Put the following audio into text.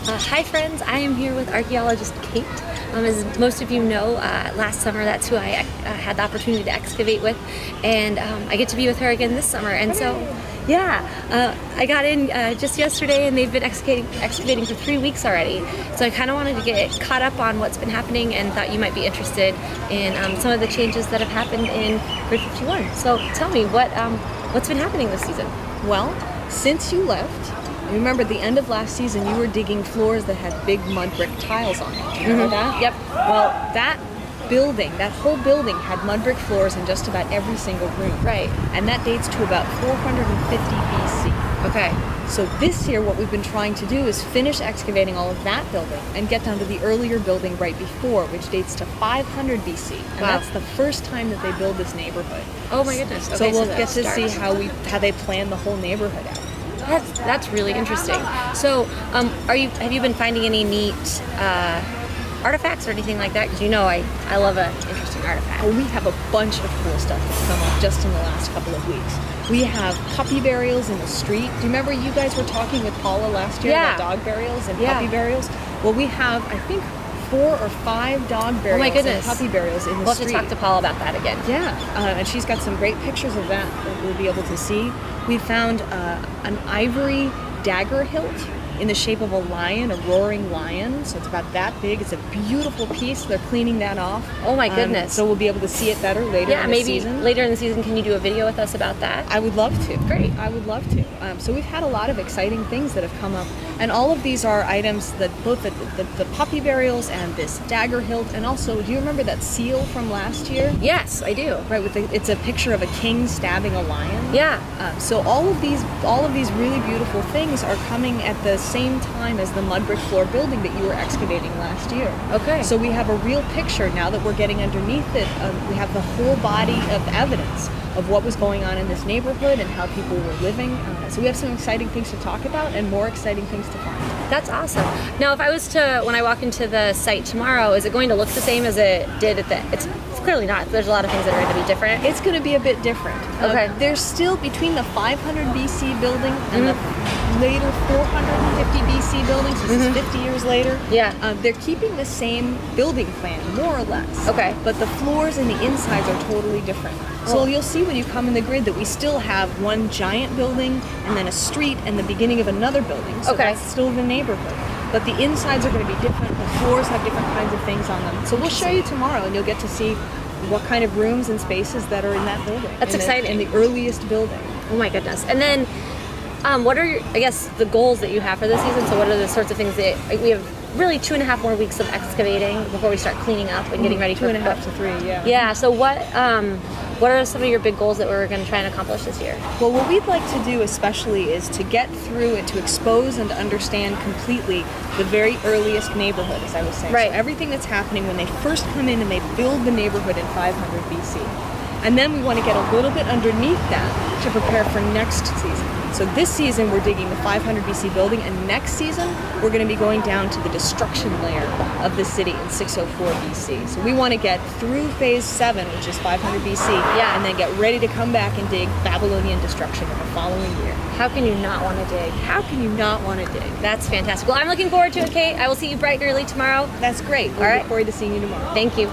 Hi friends, I am here with archaeologist Kate. As most of you know, last summer that's who I had the opportunity to excavate with, and I get to be with her again this summer. And so, yeah, I got in just yesterday, and they've been excavating for 3 weeks already. So I kind of wanted to get caught up on what's been happening, and thought you might be interested in some of the changes that have happened in Grid 51. So tell me, what's been happening this season? Well, since you left, remember at the end of last season you were digging floors that had big mud brick tiles on it. Do you remember that? Yep. Well, that whole building had mud brick floors in just about every single room. Right. And that dates to about 450 BC. Okay. So this year what we've been trying to do is finish excavating all of that building and get down to the earlier building right before, which dates to 500 BC. And Wow. that's the first time that they build this neighborhood. Oh my goodness. Okay, So we'll that get to see starts. how they plan the whole neighborhood out. That's really interesting. So, have you been finding any neat artifacts or anything like that? Because you know I love an interesting artifact. Oh, we have a bunch of cool stuff that's come up just in the last couple of weeks. We have puppy burials in the street. Do you remember you guys were talking with Paula last year Yeah. about dog burials and Yeah. puppy burials? Well, we have, I think, 4 or 5 dog burials and goodness. puppy burials in the We'll have street. to talk to Paul about that again. Yeah, and she's got some great pictures of that we'll be able to see. We found an ivory dagger hilt in the shape of a lion, a roaring lion. So it's about that big. It's a beautiful piece. They're cleaning that off. Oh my goodness. So we'll be able to see it better later Yeah, in the maybe season. later in the season, can you do a video with us about that? I would love to. Great. I would love to. So we've had a lot of exciting things that have come up, and all of these are items that both the puppy burials and this dagger hilt, and also, do you remember that seal from last year? Yes, I do. Right, it's a picture of a king stabbing a lion. Yeah. So all of these really beautiful things are coming at the same time as the mud brick floor building that you were excavating last year. Okay. So we have a real picture now that we're getting underneath it. We have the whole body of evidence of what was going on in this neighborhood and how people were living. So we have some exciting things to talk about and more exciting things to find. That's awesome. Now, if I was to, when I walk into the site tomorrow, is it going to look the same as it did at the? It's clearly not. There's a lot of things that are going to be different. It's going to be a bit different. Okay. There's still, between the 500 BC building and the later 450 BC buildings, this is 50 years later. Yeah. They're keeping the same building plan, more or less. Okay. But the floors and the insides are totally different. So Oh. you'll see when you come in the grid that we still have one giant building and then a street and the beginning of another building. So Okay. that's still the neighborhood. But the insides are going to be different. The floors have different kinds of things on them. So we'll show you tomorrow, and you'll get to see what kind of rooms and spaces that are in that building. That's exciting. In the earliest building. Oh my goodness. And then, what are your, I guess, the goals that you have for this season? So what are the sorts of things that, we have really 2.5 more weeks of excavating before we start cleaning up and getting ready for 2.5 to 3, yeah. Yeah. So what are some of your big goals that we're going to try and accomplish this year? Well, what we'd like to do especially is to get through and to expose and to understand completely the very earliest neighborhood, as I was saying. Right. So everything that's happening when they first come in and they build the neighborhood in 500 BC. And then we want to get a little bit underneath that to prepare for next season. So this season we're digging the 500 BC building, and next season we're going to be going down to the destruction layer of the city in 604 BC. So we want to get through phase 7, which is 500 BC, Yeah. and then get ready to come back and dig Babylonian destruction in the following year. How can you not want to dig? How can you not want to dig? That's fantastic. Well, I'm looking forward to it, Kate. I will see you bright and early tomorrow. That's great. All We right. look forward to seeing you tomorrow. Thank you.